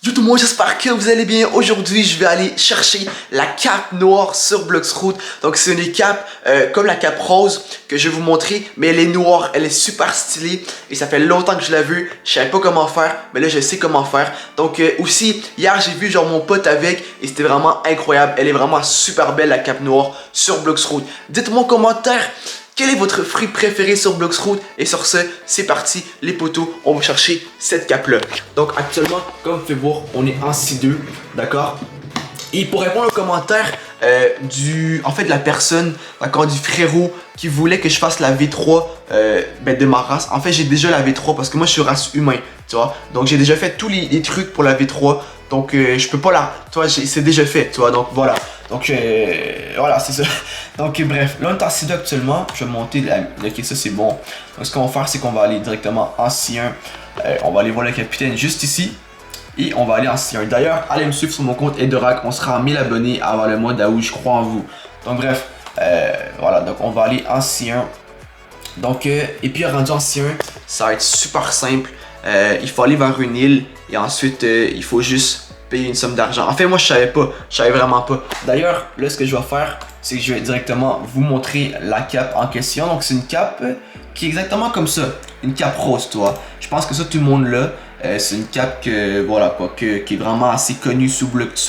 Yo tout le monde, j'espère que vous allez bien. Aujourd'hui, je vais aller chercher la cape noire sur Bloxroot. Donc c'est une cape comme la cape rose que je vais vous montrer, mais elle est noire, elle est super stylée et ça fait longtemps que je l'ai vue. Je savais pas comment faire, mais là je sais comment faire. Donc aussi, hier j'ai vu genre mon pote avec et c'était vraiment incroyable. Elle est vraiment super belle la cape noire sur Bloxroot. Dites-moi en commentaire quel est votre fruit préféré sur Bloxroot. Et sur ce, c'est parti les potos, on va chercher cette cape là. Donc actuellement, comme vous pouvez voir, on est en C2, d'accord? Et pour répondre aux commentaires de la personne, d'accord, du frérot qui voulait que je fasse la V3 de ma race. En fait, j'ai déjà la V3 parce que moi je suis race humain, tu vois. Donc j'ai déjà fait tous les trucs pour la V3. Donc je peux pas la, tu vois, c'est déjà fait, tu vois. Donc voilà. Donc voilà, c'est ça. Donc bref, là on est en C2 actuellement. Je vais monter, ok, ça c'est bon. Donc ce qu'on va faire, c'est qu'on va aller directement en C1. On va aller voir le capitaine juste ici. Et on va aller en C1. D'ailleurs, allez me suivre sur mon compte Edorak. On sera à 1000 abonnés avant le mois d'août. Je crois en vous. Donc bref, voilà. Donc on va aller en C1. Donc, et puis rendu en C1, ça va être super simple. Il faut aller vers une île. Et ensuite, il faut juste payer une somme d'argent. En fait, moi, je savais pas. Je savais vraiment pas. D'ailleurs, là, ce que je vais faire, c'est que je vais directement vous montrer la cape en question. Donc, c'est une cape qui est exactement comme ça. Une cape rose, toi. Je pense que ça, tout le monde l'a. C'est une cape que, voilà, quoi, qui est vraiment assez connue sur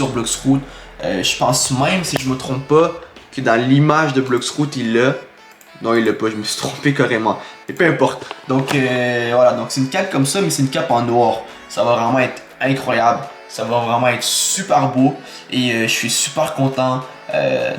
Bloxroot. Je pense même, si je me trompe pas, que dans l'image de Bloxroot, il l'a. Non, il l'a pas, je me suis trompé carrément. Et peu importe. Donc, voilà, donc c'est une cape comme ça, mais c'est une cape en noir. Ça va vraiment être incroyable. Ça va vraiment être super beau. Et je suis super content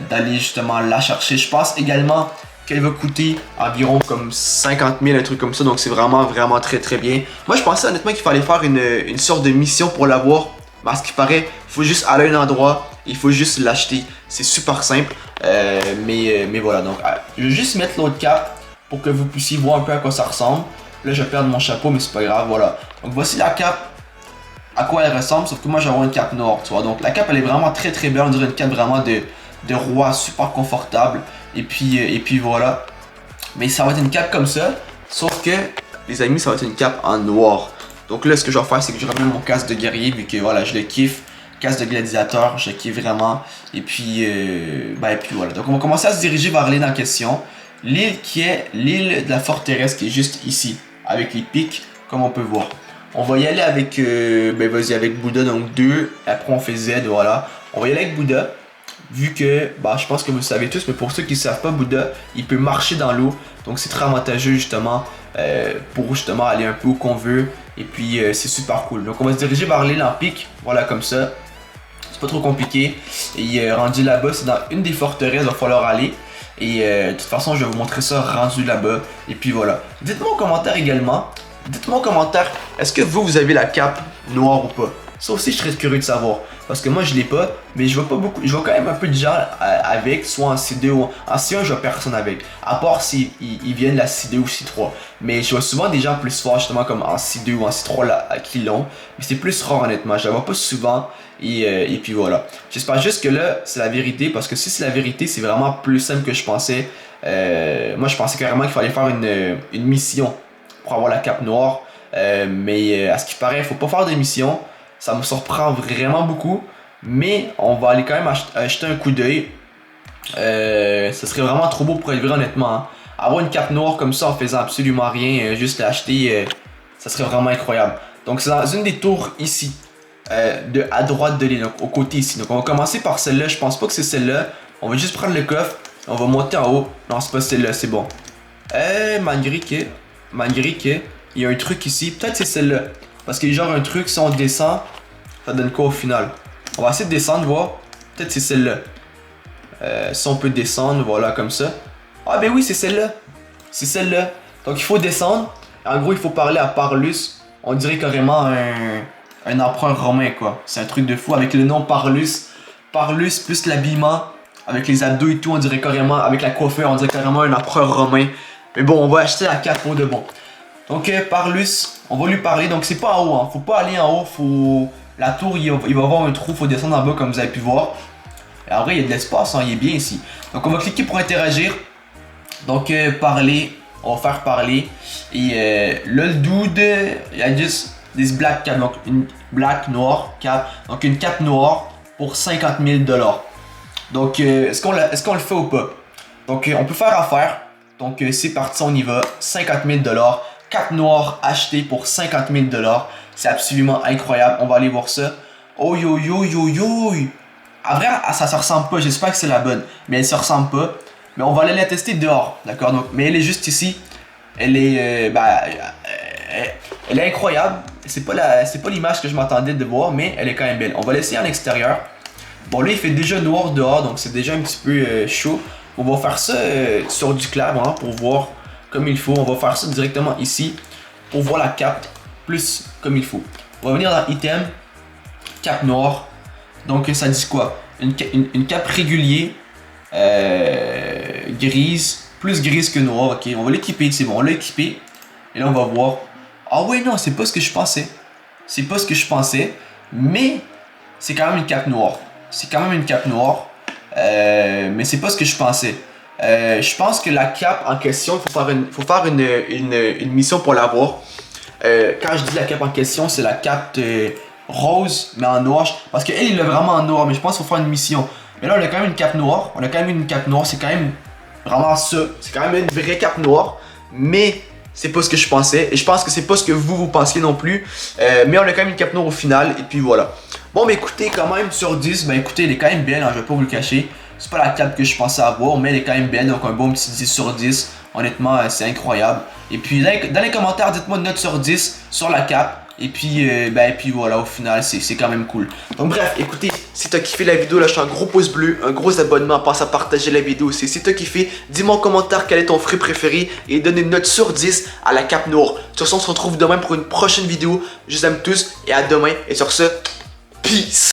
d'aller justement la chercher. Je pense également qu'elle va coûter environ comme 50 000, un truc comme ça. Donc c'est vraiment très bien. Moi je pensais honnêtement qu'il fallait faire une sorte de mission pour l'avoir. Mais à ce qui paraît, il faut juste aller à un endroit, il faut juste l'acheter. C'est super simple. Mais voilà, donc je vais juste mettre l'autre cape pour que vous puissiez voir un peu à quoi ça ressemble. Là je vais perdre mon chapeau, mais c'est pas grave, voilà. Donc voici la cape, à quoi elle ressemble, sauf que moi j'ai une cape noire, tu vois. Donc la cape elle est vraiment très belle, on dirait une cape vraiment de roi, super confortable. Et puis voilà. Mais ça va être une cape comme ça. Sauf que, les amis, ça va être une cape en noir. Donc là, ce que je vais faire, c'est que je remets mon casque de guerrier. Vu que voilà, je le kiffe. Casque de gladiateur, je le kiffe vraiment. Et puis voilà. Donc on va commencer à se diriger vers l'île en question. L'île qui est l'île de la forteresse qui est juste ici. Avec les pics, comme on peut voir. On va y aller avec, vas-y, avec Bouddha, donc 2. Après on fait Z, voilà. On va y aller avec Bouddha. Vu que, je pense que vous le savez tous, mais pour ceux qui ne savent pas, Bouddha, il peut marcher dans l'eau. Donc c'est très avantageux justement pour justement aller un peu où qu'on veut. Et puis c'est super cool. Donc on va se diriger vers l'île en pic. Voilà, comme ça. C'est pas trop compliqué. Et rendu là-bas, c'est dans une des forteresses, il va falloir aller. Et de toute façon, je vais vous montrer ça rendu là-bas. Et puis voilà. Dites-moi en commentaire également. Dites-moi en commentaire, est-ce que vous avez la cape noire ou pas? Ça aussi, je serais curieux de savoir. Parce que moi, je l'ai pas, mais je vois pas beaucoup. Je vois quand même un peu de gens avec, soit en C2 ou en C1, je vois personne avec. À part s'ils viennent de la C2 ou C3. Mais je vois souvent des gens plus forts, justement, comme en C2 ou en C3 là, qui l'ont. Mais c'est plus rare, honnêtement. Je la vois pas souvent. Et puis voilà. J'espère juste que là, c'est la vérité. Parce que si c'est la vérité, c'est vraiment plus simple que je pensais. Moi, je pensais carrément qu'il fallait faire une mission pour avoir la cape noire. Mais à ce qui paraît, il faut pas faire de mission. Ça me surprend vraiment beaucoup. Mais on va aller quand même acheter un coup d'œil. Ce serait vraiment trop beau pour être vrai, honnêtement. Hein. Avoir une cape noire comme ça en faisant absolument rien, juste l'acheter, ça serait vraiment incroyable. Donc c'est dans une des tours ici. À droite de l'île, donc au côté ici. Donc on va commencer par celle-là. Je pense pas que c'est celle-là. On va juste prendre le coffre. On va monter en haut. Non, c'est pas celle-là, c'est bon. Malgré que il y a un truc ici. Peut-être c'est celle-là. Parce qu'il y a genre un truc, si on descend, ça donne quoi au final? On va essayer de descendre, voir. Peut-être c'est celle-là. Si on peut descendre, voilà, comme ça. Ah ben oui, c'est celle-là. C'est celle-là. Donc il faut descendre. En gros, il faut parler à Parlus. On dirait carrément un empereur romain, quoi. C'est un truc de fou. Avec le nom Parlus. Parlus plus l'habillement. Avec les abdos et tout, on dirait carrément, avec la coiffure, on dirait carrément un empereur romain. Mais bon, on va acheter la cape pour de bon. Donc Parlus, on va lui parler. Donc c'est pas en haut, hein. Faut pas aller en haut. Faut... La tour, il va avoir un trou. Faut descendre en bas comme vous avez pu voir. Et en vrai, il y a de l'espace, hein. Il est bien ici. Donc on va cliquer pour interagir. Donc parler. On va faire parler. Et là, le dude, il a juste This black cap, donc une black noire cap, donc une cape noire pour 50 000 $. Donc est-ce qu'on le fait ou pas? Donc on peut faire affaire. Donc c'est parti, on y va. 50 000 $. Cape noire achetée pour 50 000 $. C'est absolument incroyable. On va aller voir ça. Oh yo yo yo yo. À vrai, ça se ressemble pas. J'espère que c'est la bonne. Mais elle se ressemble pas. Mais on va aller la tester dehors. D'accord? Donc, mais elle est juste ici. Elle est, elle est incroyable. C'est pas l'image que je m'attendais de voir, mais elle est quand même belle. On va l'essayer en extérieur. Bon, là, il fait déjà noir dehors, donc c'est déjà un petit peu chaud. On va faire ça sur du clair, hein, pour voir comme il faut. On va faire ça directement ici pour voir la cape plus comme il faut. On va venir dans item, cape noire. Donc, ça dit quoi? Une cape régulier, grise, plus grise que noire. Ok, on va l'équiper, c'est bon, on l'a équipé. Et là, on va voir. Ah ouais, non, c'est pas ce que je pensais. C'est pas ce que je pensais. Mais c'est quand même une cape noire. C'est quand même une cape noire. Mais c'est pas ce que je pensais. Je pense que la cape en question, il faut faire une mission pour l'avoir. Quand je dis la cape en question, c'est la cape rose, mais en noir. Parce qu'elle, il l'a vraiment en noir, mais je pense qu'il faut faire une mission. Mais là, on a quand même une cape noire. On a quand même une cape noire. C'est quand même vraiment ça. C'est quand même une vraie cape noire. Mais c'est pas ce que je pensais. Et je pense que c'est pas ce que vous pensiez non plus. Mais on a quand même une cape noire au final. Et puis voilà. Bon, mais écoutez, quand même, sur 10, ben écoutez, elle est quand même belle. Hein, je vais pas vous le cacher. C'est pas la cape que je pensais avoir, mais elle est quand même belle. Donc un bon petit 10 sur 10. Honnêtement, c'est incroyable. Et puis, dans les commentaires, dites-moi une note sur 10 sur la cape. Et puis, puis voilà, au final, c'est quand même cool. Donc bref, écoutez, si t'as kiffé la vidéo, lâche un gros pouce bleu, un gros abonnement, pense à partager la vidéo aussi. Si t'as kiffé, dis-moi en commentaire quel est ton fruit préféré et donne une note sur 10 à la cape noire. De toute façon, on se retrouve demain pour une prochaine vidéo. Je vous aime tous et à demain. Et sur ce, peace!